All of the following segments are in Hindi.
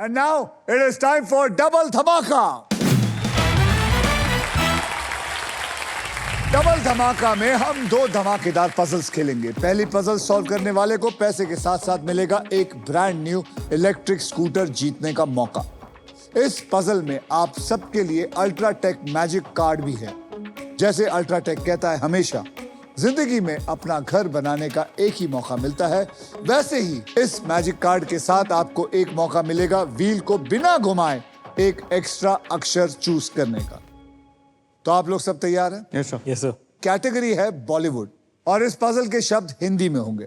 And now it is time for double धमाका. डबल धमाका में हम दो धमाकेदार पजल्स खेलेंगे. पहली पजल सॉल्व करने वाले को पैसे के साथ साथ मिलेगा एक ब्रांड न्यू इलेक्ट्रिक स्कूटर जीतने का मौका. इस पजल में आप सबके लिए अल्ट्राटेक मैजिक कार्ड भी है. जैसे अल्ट्राटेक कहता है हमेशा जिंदगी में अपना घर बनाने का एक ही मौका मिलता है, वैसे ही इस मैजिक कार्ड के साथ आपको एक मौका मिलेगा व्हील को बिना घुमाए एक एक्स्ट्रा अक्षर चूज करने का. तो आप लोग सब तैयार हैं? Yes sir. Yes sir. Category है बॉलीवुड और इस पजल के शब्द हिंदी में होंगे.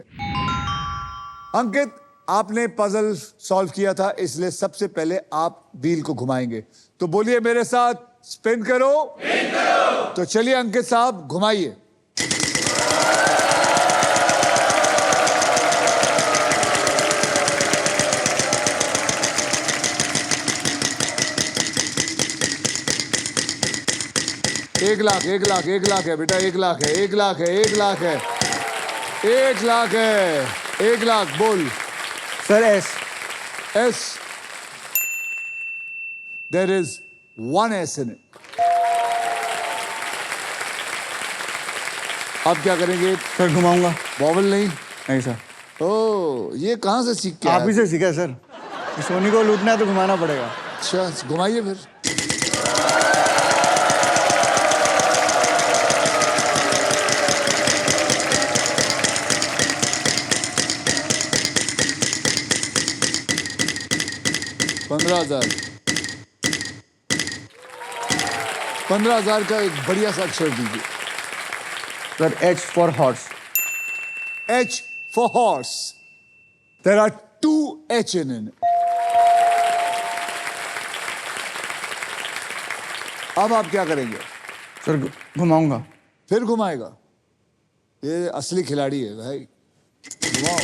अंकित, आपने पजल सॉल्व किया था, इसलिए सबसे पहले आप व्हील को घुमाएंगे. तो बोलिए मेरे साथ, स्पिन करो. तो चलिए अंकित साहब घुमाइए. एक लाख है बेटा, 1 लाख है, 1 लाख है, 1 लाख है, 1 लाख है, 1 लाख. बोल sir. S. S. There is 1 S in it. अब क्या करेंगे? सर घुमाऊंगा. बॉबल नहीं. नहीं सर. ओ, ये कहां से सीख के आप आए? ही से सीखा सर. सोनी को लूटना है तो घुमाना पड़ेगा. अच्छा, घुमाइए फिर. $15,000 का एक बढ़िया सा अक्षर दीजिए. Sir H for horse. H for horse. There are 2 H in it. अब आप क्या करेंगे? सर घुमाऊंगा. फिर घुमाएगा? ये असली खिलाड़ी है भाई. घुमाओ.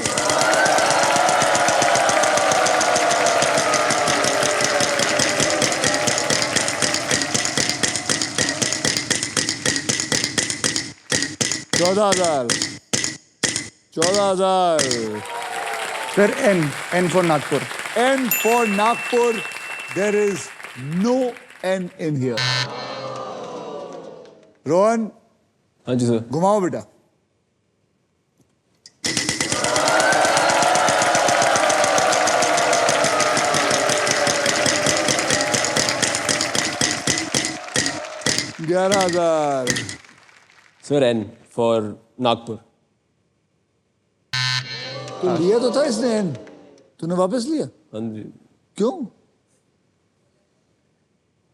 $14,000. Sir N for Nagpur. N for Nagpur. There is no N in here. Rohan, हाँ जी सर. घुमाओ बेटा. $11,000. Sir N for Nagpur. तो लिया तो था इसने N. तूने वापस लिया? हाँ जी. क्यों?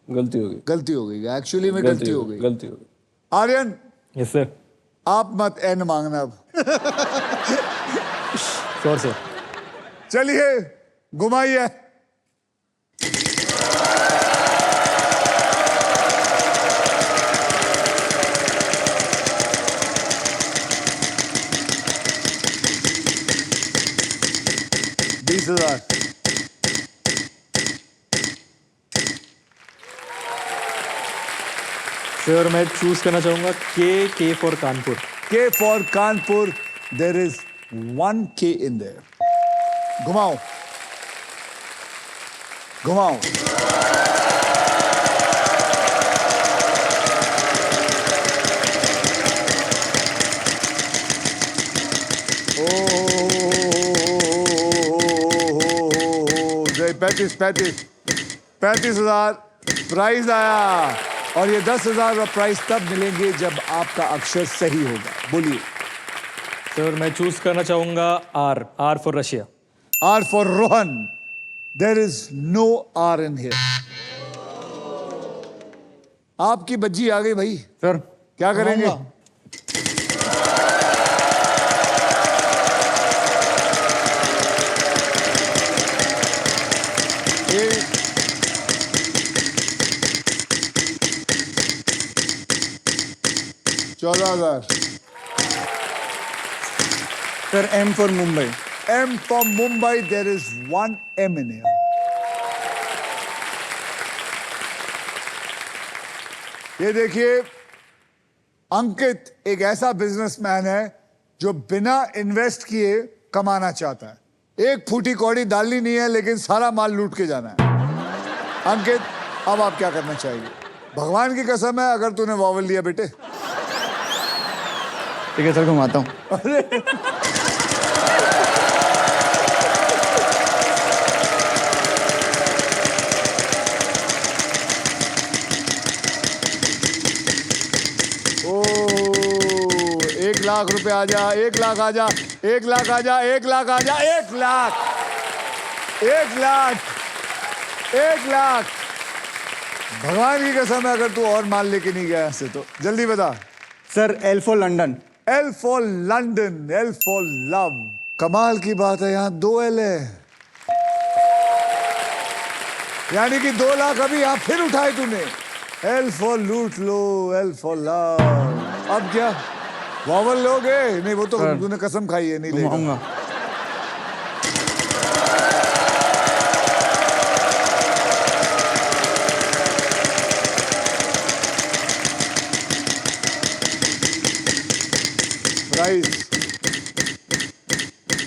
गलती हो गई. गलती हो गई. एक्चुअली में गलती हो गई. गलती हो गई. Aryan, yes sir. आप मत N मांगना अब. Sure sir. चलिए घुमाइए. $20,000. सर मैं चूज करना चाहूंगा K for Kanpur. K for Kanpur. There is 1 K in there. घुमाओ. घुमाओ. $35,000 प्राइज आया. और ये 10,000 प्राइज तब मिलेंगे जब आपका अक्षर सही होगा. बोलिए. सर मैं चूज करना चाहूंगा R for Russia. R for Rohan. There is no R in here. आपकी बज्जी आ गई भाई. सर क्या करेंगे? घुमाऊंगा. $14,000. Sir M for Mumbai. M for Mumbai. There is 1 M in here. ये देखिए, अंकित एक ऐसा बिजनेसमैन है जो बिना इन्वेस्ट किए कमाना चाहता है. एक फूटी कौड़ी डालनी नहीं है, लेकिन सारा माल लूट के जाना है। अंकित, अब आप क्या करना चाहेंगे? भगवान की कसम है, अगर तूने वॉवल लिया बेटे। ठीक है सर, घुमाता हूँ। ओ, 1,00,000 रुपए आ जा, 1,00,000 आ जा, 1,00,000 आ जा, 1,00,000 आ जा, 1,00,000, 1,00,000, 1,00,000। भगवान की कसम है, अगर तू और माल लेके नहीं गया ऐसे तो जल्दी बता। Sir L for London. L for London, L for love. कमाल की बात है, यहाँ 2 L है, यानी कि 2 लाख अभी यहाँ फिर उठाए तूने। L for लूट लो, L for लव। अब क्या वॉवल लोगे? नहीं, वो तो तूने कसम खाई है, नहीं लेगा। घुमाऊंगा। Price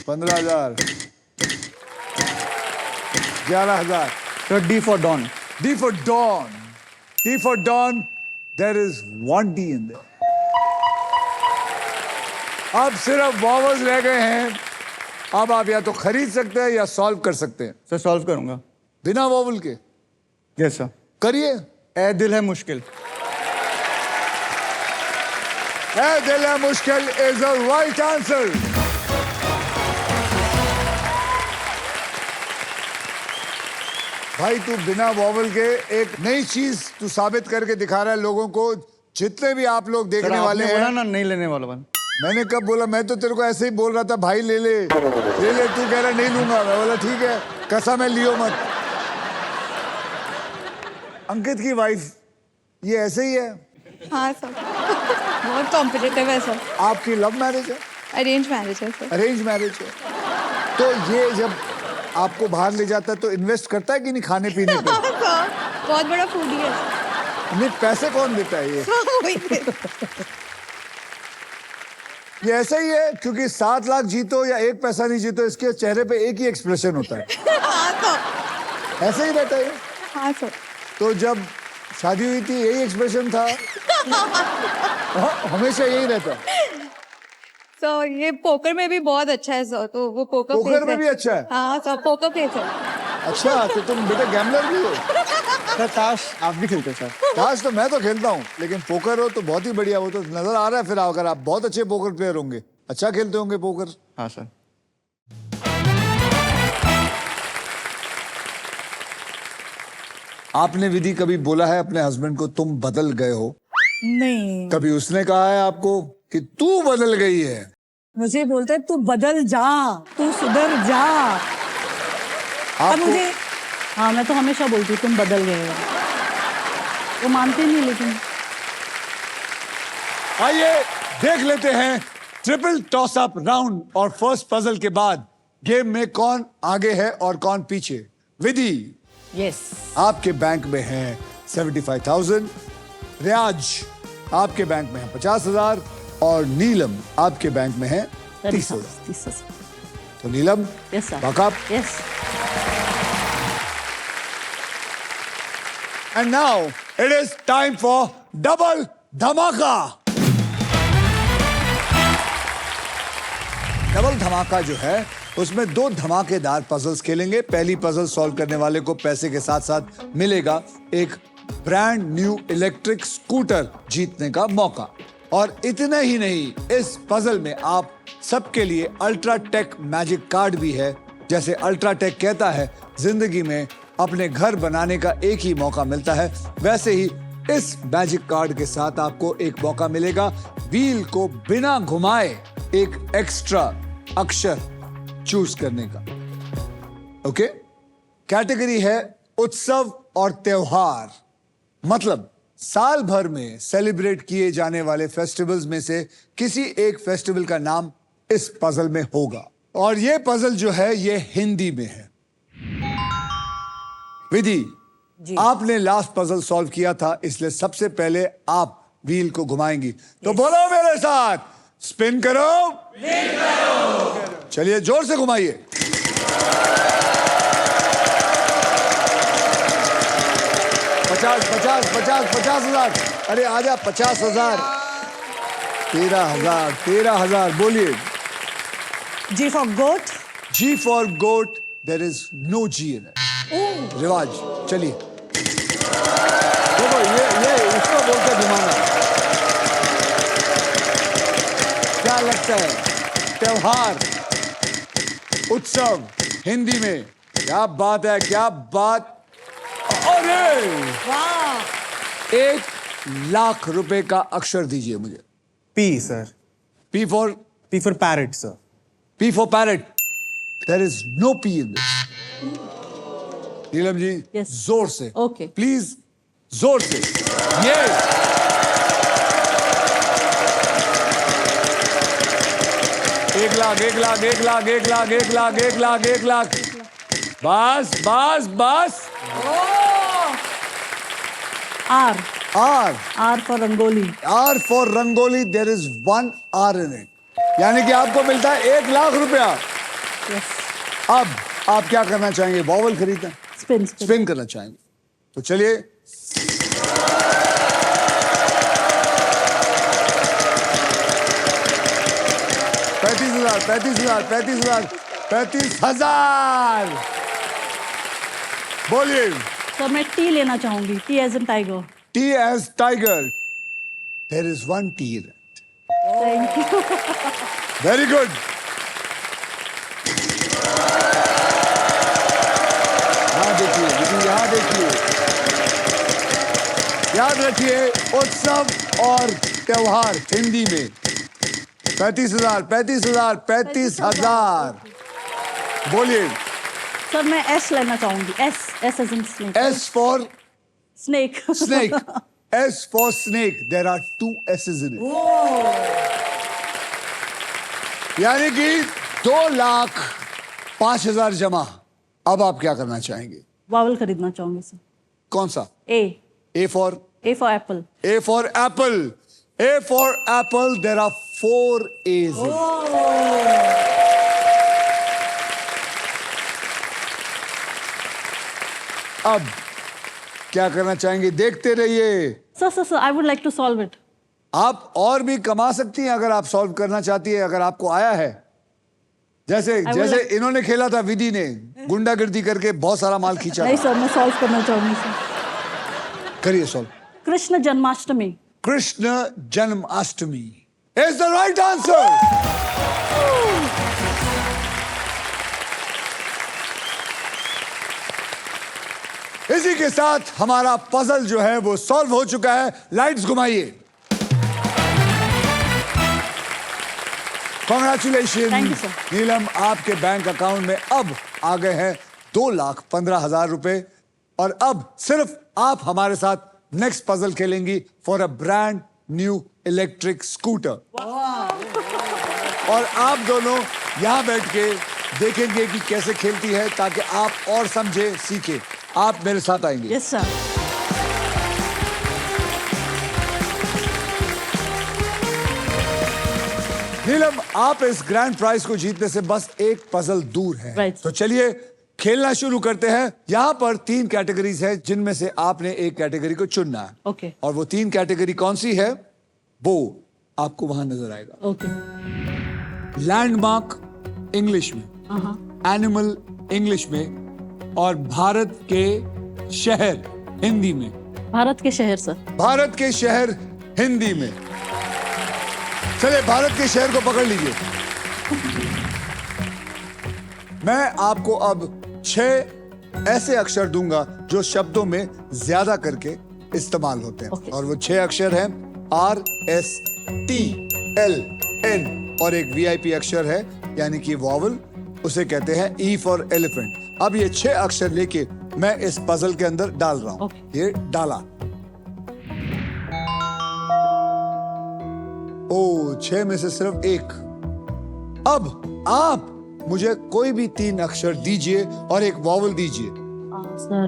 15,000, 11,000। Sir D for dawn. D for dawn. D for dawn. There is one D in there. अब सिर्फ वॉवल्स रह गए हैं। अब आप या तो खरीद सकते हैं या सॉल्व कर सकते हैं सर सॉल्व करूंगा। बिना वॉवल के। Yes sir. करिए। ए दिल है मुश्किल। ए दिल है मुश्किल इज द राइट आंसर। भाई तू बिना वॉवल के एक नई चीज तू साबित करके दिखा रहा है लोगों को। जितने भी आप लोग देखने वाले बोला हैं ना नहीं लेने वाला बन। मैंने कब बोला? मैं तो तेरे को ऐसे ही बोल रहा था भाई ले ले ले ले, तू कह रहा नहीं लूंगा। मैं बोला ठीक है, कसम है लियो मत। अंकित की वाइफ ये ऐसे ही है? हाँ सर, बहुत कॉम्पिटिटिव है सर। आपकी लव मैरिज है? अरेंज मैरिज है सर। अरेंज मैरिज है। तो ये जब आपको बाहर ले जाता है तो इन्वेस्ट करता है कि नहीं खाने पीने पे? हाँ सर, बहुत बड़ा फूडी है। नहीं, पैसे कौन देता है ये? वही दे- ये ऐसा ही है, क्योंकि 7 लाख जीतो या 1 पैसा नहीं जीतो, इसके चेहरे पे एक ही एक्सप्रेशन होता है। हाँ सर। ऐसे ही रहता है ये। हाँ सर। तो जब शादी हुई थी यही एक्सप्रेशन था? हाँ, हमेशा यही रहता है। सर ये पोकर में भी बहुत अच्छा है सर, तो वो पोकर पोकर में भी अच्छा है? हाँ सर, पोकर फेस है। अच्छा, तो तुम बेटा गैम्बलर भी हो? सर ताश आप भी खेलते सर? ताश तो मैं तो खेलता हूँ, लेकिन पोकर हो तो बहुत ही बढ़िया। वो तो नजर आ रहा है। फिर अगर आप बहुत अच्छे पोकर प्लेयर होंगे, अच्छा खेलते होंगे पोकर। हाँ सर। आपने विधि कभी बोला है अपने हस्बैंड को तुम बदल गए हो? नहीं, कभी उसने कहा है आपको कि तू बदल गई है? मुझे बोलते तू बदल जा, तू सुधर जा। अब आपको मुझे हाँ, मैं तो हमेशा बोलती हूँ तुम बदल गए हो। वो मानते नहीं लेकिन। आइए देख लेते हैं ट्रिपल टॉस अप राउंड और फर्स्ट पजल के बाद गेम में कौन आगे है और कौन पीछे। विधि, यस, आपके बैंक में है 75,000, रियाज आपके बैंक में है 50,000 और नीलम आपके बैंक में है 30,000। 30,000। तो नीलम, यस सर। बाकाप। Yes. And now it is time for double धमाका। डबल धमाका जो है उसमें 2 धमाकेदार पजल्स खेलेंगे। पहली पजल सॉल्व करने वाले को पैसे के साथ साथ मिलेगा एक ब्रांड न्यू इलेक्ट्रिक स्कूटर जीतने का मौका। और इतना ही नहीं, इस पजल में आप सबके लिए अल्ट्राटेक मैजिक कार्ड भी है। जैसे अल्ट्राटेक कहता है जिंदगी में अपने घर बनाने का एक ही मौका मिलता है, वैसे ही इस मैजिक कार्ड के साथ आपको एक मौका मिलेगा व्हील को बिना घुमाए एक एक्स्ट्रा अक्षर चूज करने का। ओके? कैटेगरी है उत्सव और त्योहार, मतलब साल भर में सेलिब्रेट किए जाने वाले फेस्टिवल्स में से किसी एक फेस्टिवल का नाम इस पजल में होगा। और ये पजल जो है ये हिंदी में है। विधि, आपने लास्ट पजल सॉल्व किया था, इसलिए सबसे पहले आप व्हील को घुमाएंगी। तो बोलो मेरे साथ, स्पिन करो। चलिए जोर से घुमाइए। 50 50 50 50 हजार, अरे आजा 50,000, 13,000, 13,000, बोलिए। G for goat. G for goat, there is no G in it. रिवाज, चलिए। देखो ये इसको बोलते घुमाना। क्या लगता है? त्योहार, उत्सव, हिंदी में क्या बात है, क्या बात। अरे वाह 1,00,000 रुपए का अक्षर दीजिए मुझे। P, sir. P for P for parrot, sir. P for parrot. There is no P in this. Neelam ji, Yes. जोर से, Okay. प्लीज, जोर से। ये 1,00,000, 1,00,000, 1,00,000, 1,00,000, 1,00,000, 1,00,000, 1,00,000, बस बस बस। R. R, R for rangoli. R for rangoli, there is 1 R in it. यानी कि आपको मिलता है 1,00,000 रुपया। Yes. अब आप क्या करना चाहेंगे? वॉवल खरीदना, Spin. स्पिन करना चाहेंगे, तो चलिए। पैंतीस हजार, बोलिए। तो मैं T लेना चाहूंगी. T as in tiger. T as tiger, there is 1 T in it. Thank you. Very good. यहाँ देखिए, लेकिन यहाँ देखिए, याद रखिए उत्सव और त्योहार हिंदी में 35,000, 35,000, 35,000, बोलिए। सर मैं S लेना चाहूंगी. S as in snake. S for Snake. snake. S for snake. There are 2 S's in it. यानी कि 2,05,000 जमा। अब आप क्या करना चाहेंगे? वावल खरीदना चाहूंगी सर. कौन सा? A. A for apple. A for apple. A for apple. There are 4 A's in it. अब क्या करना चाहेंगे? देखते रहिए। Sir I would like to solve it. आप और भी कमा सकती हैं अगर आप सॉल्व करना चाहती है, अगर आपको आया है। जैसे जैसे इन्होंने खेला था, विधि ने गुंडागर्दी करके बहुत सारा माल खींचा। नहीं सर, मैं सॉल्व करना चाहूंगी सर. करिए solve. Krishna Janmashtami. Krishna Janmashtami is the right answer. इसी के साथ हमारा पजल जो है वो सॉल्व हो चुका है। लाइट्स घुमाइए। Congratulation Thank you, sir. Neelam, आपके बैंक अकाउंट में अब आ गए हैं 2,15,000 रुपए। और अब सिर्फ आप हमारे साथ नेक्स्ट पजल खेलेंगी for a brand new electric scooter. और आप दोनों यहां बैठ के देखेंगे कि कैसे खेलती है, ताकि आप और समझे, सीखे। आप मेरे साथ आएंगे। Yes sir. नीलम, आप इस ग्रैंड प्राइज को जीतने से बस एक पजल दूर है। Right. तो चलिए खेलना शुरू करते हैं। यहाँ पर 3 कैटेगरीज है, जिनमें से आपने एक कैटेगरी को चुनना है। Okay. और वो 3 कैटेगरी कौन सी है वो आपको वहां नजर आएगा। ओके. लैंडमार्क इंग्लिश में, एनिमल इंग्लिश में, और भारत के शहर हिंदी में। भारत के शहर सर. भारत के शहर हिंदी में। चलिए भारत के शहर को पकड़ लीजिए। मैं आपको अब 6 ऐसे अक्षर दूंगा जो शब्दों में ज्यादा करके इस्तेमाल होते हैं। Okay. और वो 6 अक्षर हैं R, S, T, L, N, और एक VIP अक्षर है यानी कि वॉवल, उसे कहते हैं E फॉर एलिफेंट। अब ये 6 अक्षर लेके मैं इस पजल के अंदर डाल रहा हूं। Okay. ये डाला। ओ, 6 में से सिर्फ 1। अब आप मुझे कोई भी 3 अक्षर दीजिए और एक वॉवल दीजिए। Sir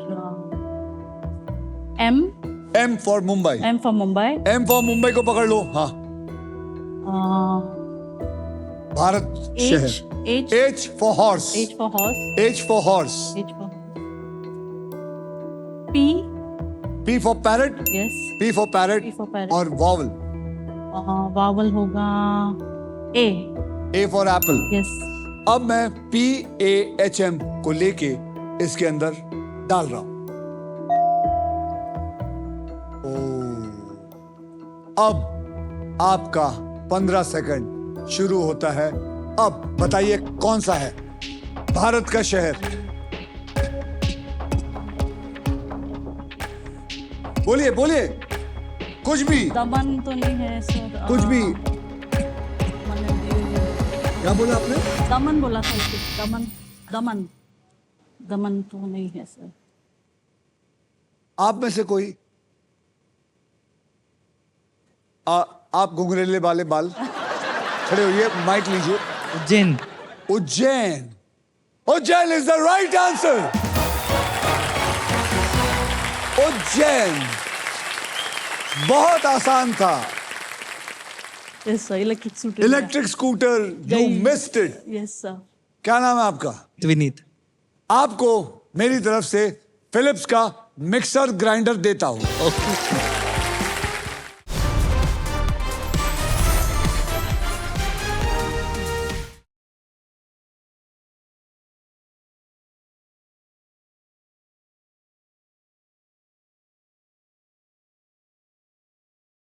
M. M for Mumbai. M for Mumbai. M for Mumbai को पकड़ लो। हाँ, भारत शहर। H. H for horse. H for horse. H for horse. H for P. P for parrot, yes P for parrot, P for parrot. और vowel. वावल होगा ए A for apple. यस अब मैं PAHM को लेके इसके अंदर डाल रहा हूं। अब आपका 15 सेकंड शुरू होता है। अब बताइए कौन सा है भारत का शहर? बोलिए बोलिए, कुछ भी, दमन तो नहीं है सर कुछ भी। क्या बोला आपने? दमन बोला था इसको, दमन दमन दमन तो नहीं है सर आप में से कोई आप घुंघरेले वाले बाल खड़े होइए, माइक लीजिए। Ujjain. Ujjain, Ujjain is the right answer. Ujjain, बहुत आसान था। Yes sir electric scooter electric scooter, you missed it. Yes sir क्या नाम है आपका? विनीत। आपको मेरी तरफ से फिलिप्स का मिक्सर ग्राइंडर देता हूं। ओके।